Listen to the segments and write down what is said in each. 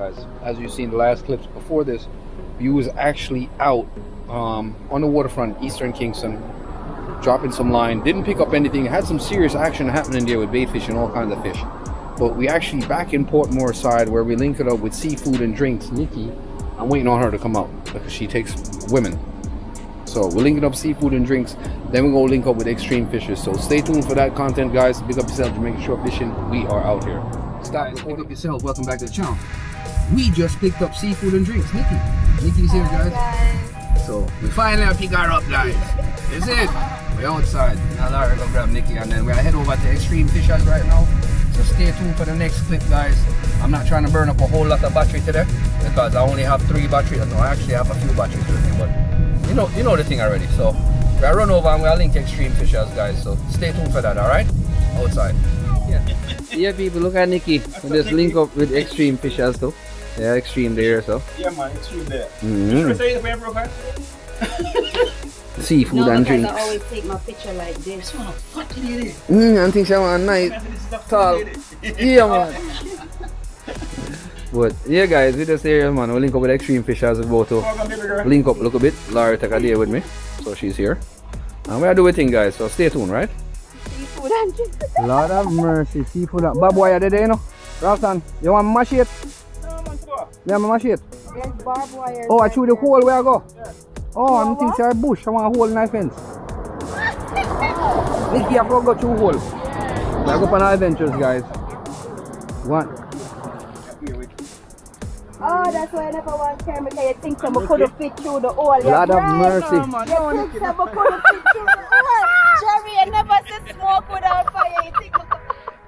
guys. As you've seen the last clips before this, we was actually out on the waterfront, Eastern Kingston, dropping some line. Didn't pick up anything. Had some serious action happening there with bait fish and all kinds of fish. But we actually back in Portmore side where we link it up with seafood and drinks. Nikki, I'm waiting on her to come out because she takes women. So we're linking up seafood and drinks. Then we're going to link up with extreme fishes. So stay tuned for that content, guys. Big up yourself, Jamaican Shore Fishing. We are out here. Stop, pick up yourself. Welcome back to the channel. We just picked up seafood and drinks. Nikki's here, guys. So we finally pick her up, guys. That's it. We're outside. Now Laura gonna grab Nikki and then we're gonna head over to Extreme Fishers right now. So stay tuned for the next clip, guys. I'm not trying to burn up a whole lot of battery today because I only have 3 batteries. No, I actually have a few batteries with me, but you know the thing already. So we'll run over and we'll link Extreme Fishers, guys. So stay tuned for that, alright? Outside. Yeah, people, look at Nikki. We just link up with Extreme Fishers though. Yeah, Extreme there, so. Yeah, man, Extreme there. Seafood and drinks. I always take my picture like this. I think she want a nice, tall. Yeah, man. But yeah, guys, we just here, man. We'll link up with Extreme Fishers. We're about to link up a little bit. Laura take a day with me, so she's here. And we'll do a thing, guys. So stay tuned, right? Seafood and drinks. Lord have mercy, seafood. Bob, why are they there, you know? Ralston, you want mash it? Yeah, mash it. There's barbed wire. Oh, I chew the hole where I go. Oh, I'm thinking it's a bush. I want a hole in my fence. Nikki, I forgot to go through hole. I go on our adventures, guys. What? Oh, that's why I never want to care because you think someone could have fit through the hole. Lord have mercy. You think someone could have fit through the hole. Jerry, I never see smoke without fire. You think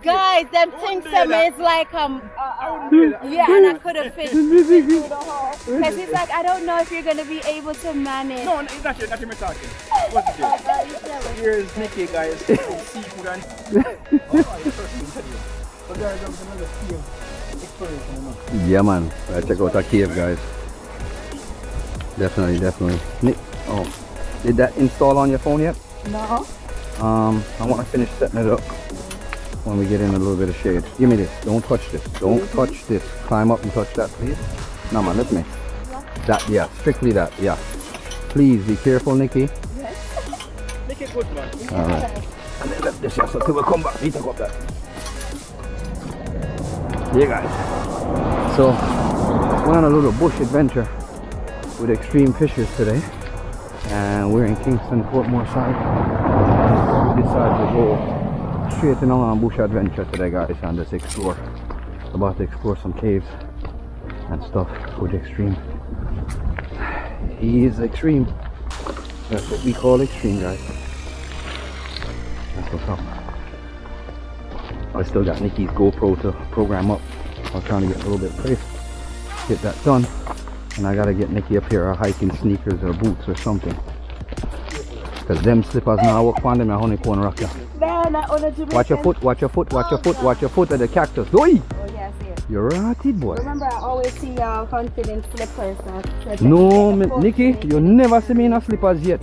guys, them things is like yeah, and I could have fit through the hole. Because he's like, I don't know if you're gonna be able to manage. No, it's not him talking. What's the Here's Nikki, guys. Seafood and so guys, I'm gonna cave exploration. Yeah, man. I check out a cave, guys. Definitely. Nick, oh, did that install on your phone yet? No. I want to finish setting it up when we get in a little bit of shade. Give me this. Don't touch this. Don't touch this. Climb up and touch that, please. No, man, let me. That, yeah, strictly that, yeah. Please be careful, Nikki. Yes. Make it good, man. Alright. And then let this here, so till we come back, we take up that. Yeah, guys. So, we're on a little bush adventure with Extreme Fishers today. And we're in Kingston, Portmore side. We decided to go straight in on a bush adventure today, guys, and just explore. About to explore some caves and stuff with Extreme. He is Extreme. That's what we call Extreme, guys. That's what's up. I still got Nikki's GoPro to program up. I was trying to get a little bit of place, get that done. And I gotta get Nikki up here her hiking sneakers or boots or something. Cause them slippers now walk on them a honeycomb rock. Watch your foot, watch your foot, watch your foot, watch your foot at the cactus. Oi! Oh yeah, I see it. You're a ratty boy. Remember, I always see y'all confident slippers. No, Nikki, you never see me in a slippers yet.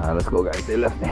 Alright, let's go, guys. They left me.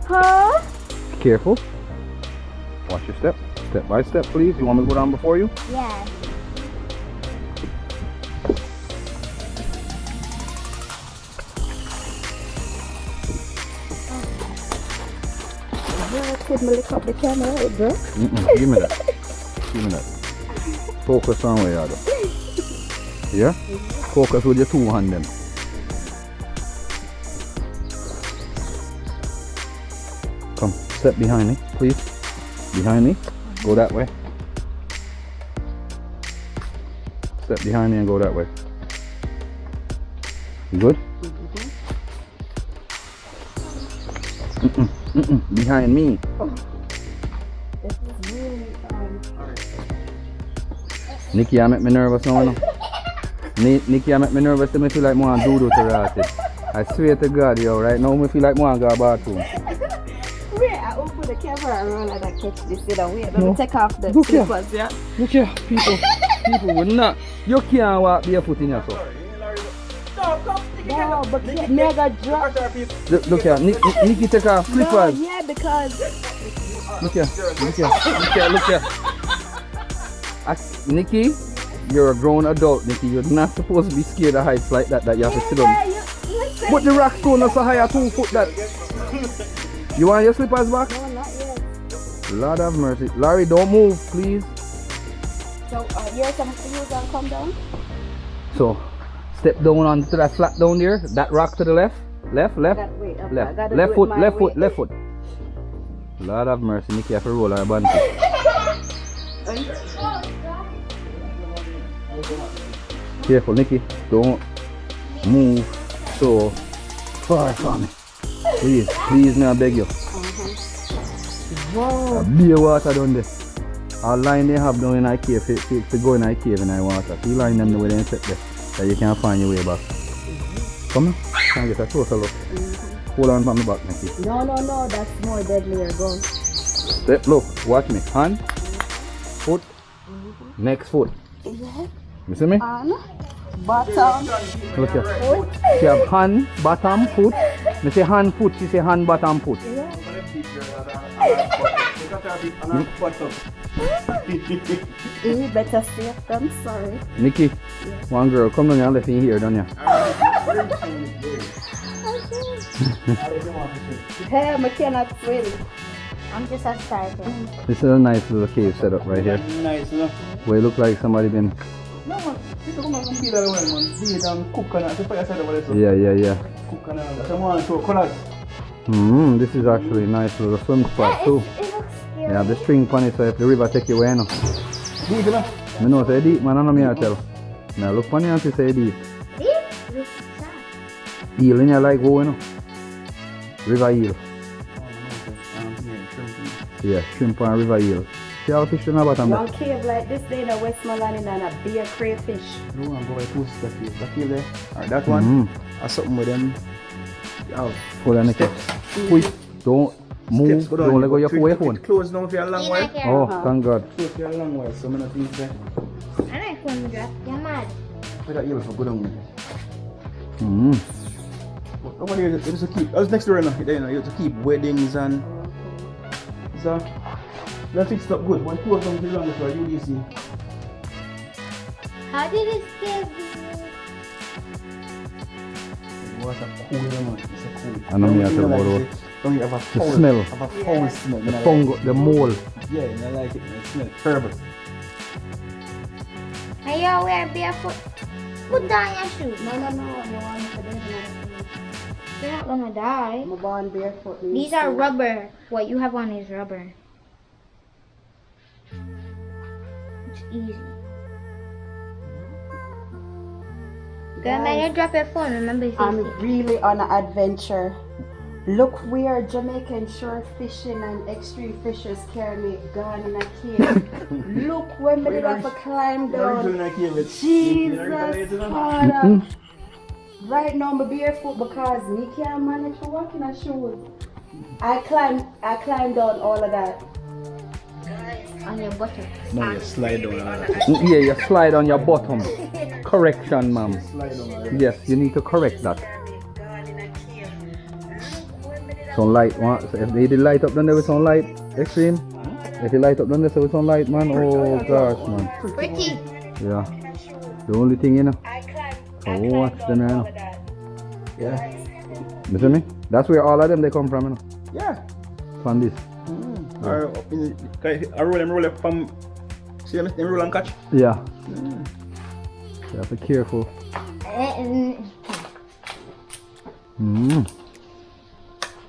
Huh? Careful. Watch your step. Step by step, please. You want me to go down before you? Yeah. Could me lick up the camera, it broke. Give me that. Give me that. Focus on where you are. Yeah? Focus with your 2 hands then. Come, step behind me, please. Behind me. Go that way. Step behind me and go that way. You good? Behind me. Nikki, I make me nervous now. Nikki, I make me nervous to me feel like more do to rot it. I swear to God, yo, right now I feel like more go to the bathroom. Wait, I open the camera and roll and I catch this. Wait, let me take off the slippers, yeah? Look here, people will not. You can't walk barefoot in yourself. No, come No, but mega drop. Look here, Nikki take her No, slippers. yeah, because Look here. Nikki, you're a grown adult, Nikki. You're not supposed to be scared of heights like that you have to sit on. listen. But the rock stone is so high at 2 foot that. You want your slippers back? No, not yet. Lord have mercy. Larry, don't move, please. So here's some shoes and come down. So, step down onto that flat down there. That rock to the left. Left. Wait, Left. gotta Left do it foot, my left way. foot, left foot. Lord have mercy, Nikki have to roll her band. Careful, Nikki. Don't move so far from me. Please, now I beg you. Whoa. Beer water down there. Our line they have down in our cave to go in our cave in our water. See line them the way they set there. So you can find your way back. Come on. Can get a closer look. Hold on from the back, Nikki. No, that's more deadlier. Go. Step, look, watch me. Hand, foot, next foot. Yeah. You see me? On, bottom, Look here. foot. She have hand, bottom, foot. Me say hand, foot. She say hand, bottom, foot. You better safe them, sorry. Nikki, one girl, come down here and let me hear, don't you? Hey, I cannot swim. I'm just a starter. This is a nice little cave setup right here. Nice, you know. Where it look like somebody been. No, man. People come and feel that way, man. They don't cook and that's the fire side over there. Yeah. Cook and that's the one show colors. This is actually a nice little swim spot too. It looks scary. Yeah, the string pon it so if the river take you away, no. Deep, you know. I know say deep, man, I know me I tell. Now look pon it and say deep. Deep? Looks sad. Eel in your like go, you know. River eel. Yeah, shrimp and river eel. See how fish in the bottom One there? cave like this day in a Westmoreland and a beer crayfish. No, I'm going to two the cave there. Alright, that one. Or something with them. Oh, Hold on, Nikki. Quick, don't move, steps go down. don't let go your Keep phone. it closed down for a long while. Oh, thank God. Closed for a long while, so I'm not think that. I like when we drop. You're mad. Put that eel for good on me. Nobody here, just to keep. I was next door, you know, you have to keep weddings and. So, that fixed up good. When two of them belong to a UDC. How did it scare you? What a cool man. It's a cool. I know me I tell about it. Don't you have a foul smell. Have a foul smell. The fungus, the mole. Yeah, and I like it. It smells terrible. Hey, you wear barefoot. Put down your shoes. No, you want to do You're not gonna die. I'm born barefoot. These are rubber. What you have on is rubber. It's easy. Girl, man, you drop your phone. Remember, it's I'm easy. really on an adventure. Look where Jamaican shore fishing and extreme fishers carry me gone in a cave. Look when we have to climb down. Jesus, Father. Right now I'm barefoot because me can't manage to walk in a shoes. I climbed down all of that. On your buttock. No, you slide down. Yeah, you slide on your bottom. Correction, ma'am. Slide down. Yes, you need to correct that. Some light, so if they did light up then there was some light, extreme. If you light up then there was some light, man. Oh gosh, man. Pretty. Yeah. The only thing, you know. Oh, what's the name? Yeah. You see me? That's where all of them they come from, you know. Yeah. From this. Or up in the, I roll up from. See them roll and catch? Yeah. You have to be careful.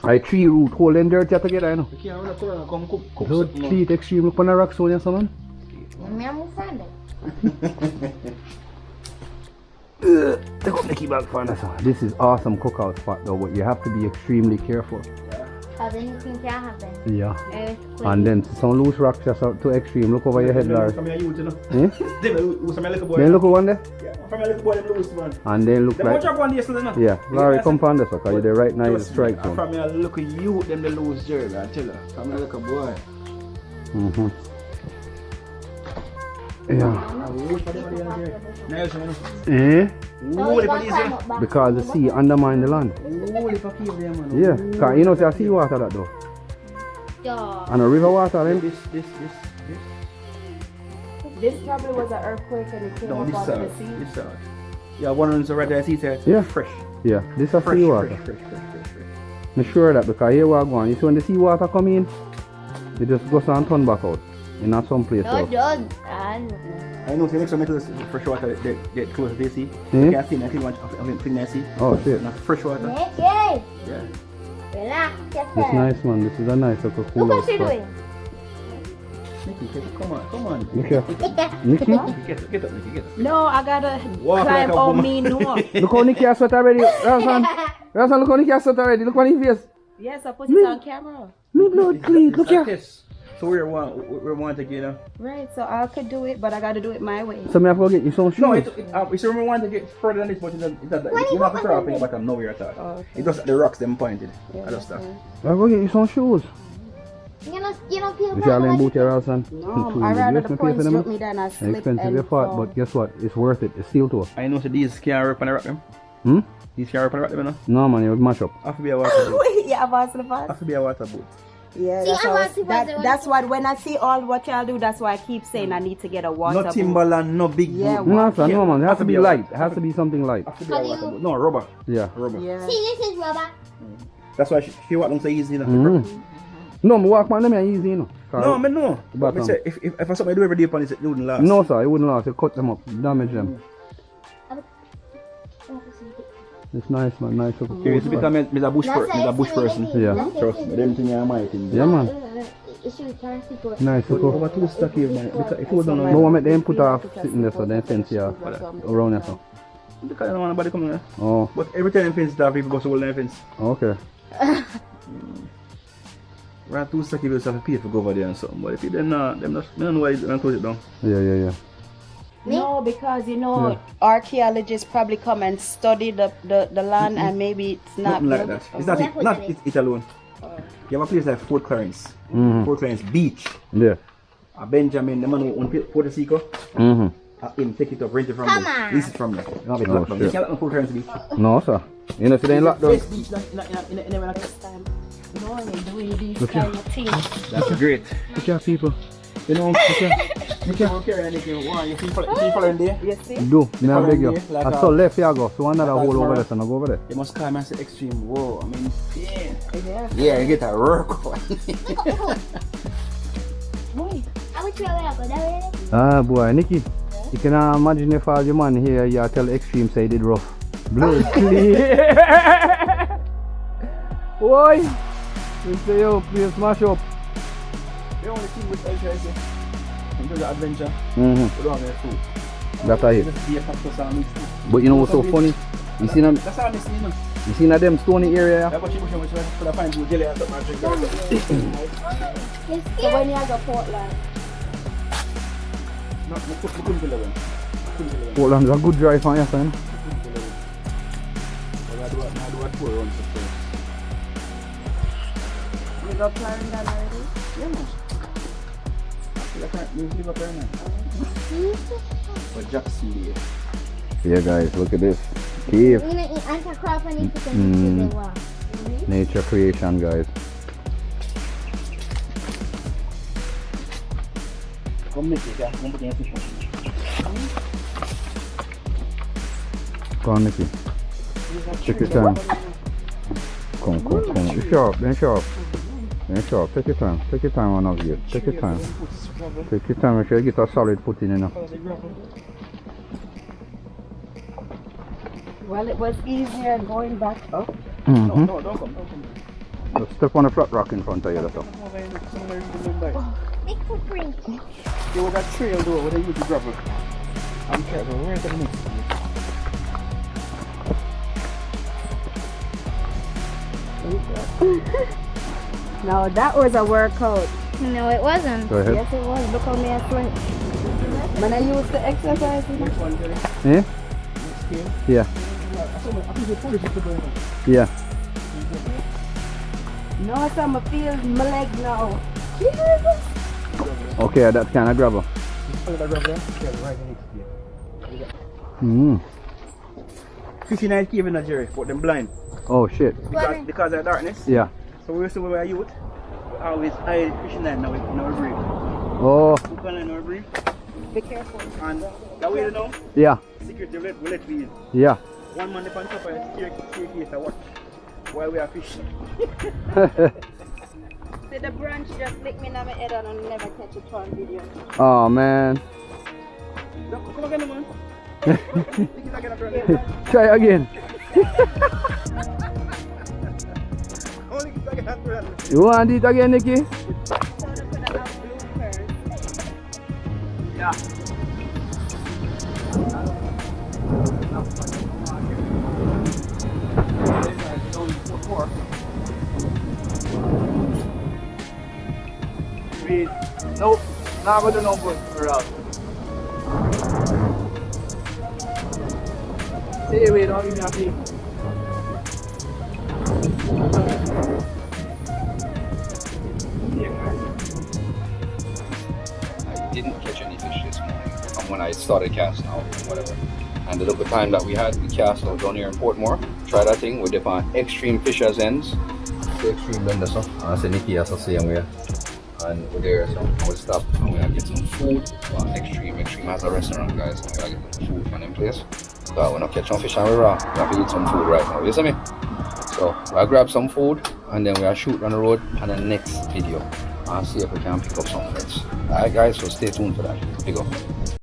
I tree root hole in there together, you know. You can't run up come cook. So tree it extreme look on the rocks on you, someone. Me and my friend. Take up the key back for us. This is awesome cookout spot though, but you have to be extremely careful. Because anything can happen. Yeah. Earthquake. And then some loose rocks just out too extreme. Look over your head, Larry. From your youth, you know. Eh? Then look one there. Yeah, from your little boy, them loose, man. And then look Them like. watch up on this, you know. Yeah, Larry, come find this because you're there right now in the strike zone. From your little youth, them the loose jerk, I tell you. From your little boy. Yeah. I will wait for them on the other day. Nice, man. Eh? Holy for this, yeah. Because the sea undermine the land. Holy for cave there, man. Yeah, because you know, it's sea water that though. Yeah. And a river water, then. This probably was an earthquake and it came No, up this out of the sea. This yeah, one of them right there, see, sir. Yeah. Fresh. Yeah, this is Fresh, sea water. fresh. I'm sure of that because here we are going. You see when the sea water come in, you just go and turn back out. In not some place No, else. don't. I know, see, next time I do fresh water, get close to the sea. Hmm? You can't see nothing much of it, thing I see. Oh shit. Not fresh water. Nicky. Yeah. Relax. It's nice man, this is a nice little cool Look what she's spot. doing. Nicky, come on. Look here. Nikki? Get up, Nicky, get up. No, I gotta Walk climb like a on woman. me no. Look how Nikki has sweat already. Rasan, look how Nikki has sweat already. Look on his face. Yes, I put it on camera. Me blood clean, look here. Yes. So we're one to get Right, so I could do it, but I gotta do it my way. So me have to go get you some shoes. No, it's we want to get further than this, but you have to throw up in the bottom nowhere at all. Oh, okay. It's just the rocks them pointed. I just that. I'll go get you some shoes. You don't feel You see all them boot here, Rasan? No, I rather the points drop me than I slip Expensive and apart, fall. but guess what? It's worth it. It's steel toe. I know so these can't rip on the rock them. Hmm? These can't rip on the rock them, you know. No man, you would mash up. Have to be a water boat. Wait, yeah, I've the pass. Have to be a water boat. Yeah, See, that's, I how want to pass the that's what when I see all what y'all do, that's why I keep saying I need to get a water No boat. Timberland, no big Yeah, boat. No, sir, no man. It has to be a light. water- It has to be something light. Have to be a water boat. No, rubber. Yeah. Rubber. Yeah. See, this is rubber. That's why she walk down so easy, you know. Mm. No, me walk man, them are easy, you know. No, I no. But, But say, if I something I do every day upon it, it wouldn't last. No, sir, it wouldn't last. You cut them up, damage them. It's nice, man. Nice little It's cool because spot. I'm a bush person. Yeah. Trust me, them things are my thing. Yeah, man. Nice little. Over two stuck here, man. Because if you don't But know, we make them put off sitting there so then fence here around there. So. because I don't want nobody coming there. Oh, But every time fence there, people go to hold their fence. okay. Right, two stuck here, you have to pay for go over there and something. But if you don't know, them just, I don't know why you don't close it down. Yeah. No, because you know archaeologists probably come and study the land and maybe it's not Nothing like built. that. It's not it alone. You have a place like Fort Clarence. Mhm. Fort Clarence Beach. Yeah. Benjamin, the man who owned Puerto Rico. Mm-hmm. Him take it up, rent it from Come them. on. Lease it from them. You have it Oh, locked down. You shit. can't lock down Fort Clarence Beach. No, sir. You know, so they ain't locked down. Best beach No, I'm doing these Look here. kind of things. That's great. Look here, people. You know, you can't carry anything. You see following there? You see? Do, me I beg you. Like I saw left here go. So another like hole over for- there, so now go over there. You must come and say extreme. Whoa, I mean, yeah. Yeah. Yeah, you get a work one. Ah, boy, Nikki. You can imagine if all your man here, you tell extreme say did rough. Blood clear. Boy. You say, yo, please smash up. The only thing with LJ is into the adventure, Mm-hmm. we don't have food. That's it. Just be a cactus and mix it. But you know what's so funny? You see them, That's all I'm missing, you know. you see them stony area? Yeah, but you could find good jelly and something and drink that. So when you go Portland, No, we couldn't do that. Portland's a good drive on your son. I do a tour runs first. you go Clarendon already? Yeah, man. You live up there now. But Jackson, Yeah, guys, look at this. Cave. Mm. Nature creation, guys. come make it, yeah. Come put it in fish. Go on, Nikki. Take your time. Come. Be sharp, then sharp. Then sharp. Take your time. Take your time on up here. Take your time. Take your time. Make sure you get a solid footing in. Well, it was easier going back up. Mm-hmm. No, don't come. Just step on a flat rock in front of you. That's all. You got a trail though, where they use the gravel. I'm careful, where's the next? No, that was a workout. No, it wasn't. Go ahead. Yes, it was. Look how me I sweat. When I used to exercise, you know? Next one, Jerry. Eh? Next game. Yeah. I think you're fully fit going on. Yeah. No, so I feel my leg now. Okay, that's kind of gravel. Just follow the gravel, yeah? Yeah, right next game. Mm. fishing in the cave in the Jerry, but them blind. Oh shit. Because of darkness. Yeah. So we used to when we were youth, we always hide fishing line now in our brief. Oh. Hook on in our brief. Be careful. And that way you know, Yeah. security will let we in. Yeah. One man up on top of the staircase to watch while we are fishing. See the branch just lick me in my head and I'll never catch it on video. Oh man. No, come again, man. Lick it again, brother. Try again. Oh, lick it again, brother. You want it again, Nikki? So they're gonna have bloopers. Yeah. Nope, not with the notebook around. Stay away, don't give me a peek. I didn't catch any fish this morning from when I started casting out and whatever. And the little time that we had, we cast out down here in Portmore. Try that thing, we dip on extreme fish as ends. The extreme blender, so I said Nikki has to see him here. And we're there, so I would stop and we're gonna get some food. Well, Extreme has a restaurant, guys, and we're gonna get some food from them place. So we're not catching fish and we're raw. We have to eat some food right now, you see me? So I'll grab some food and then we'll shoot on the road on the next video and see if we can pick up something else. Alright guys, so stay tuned for that. Big up.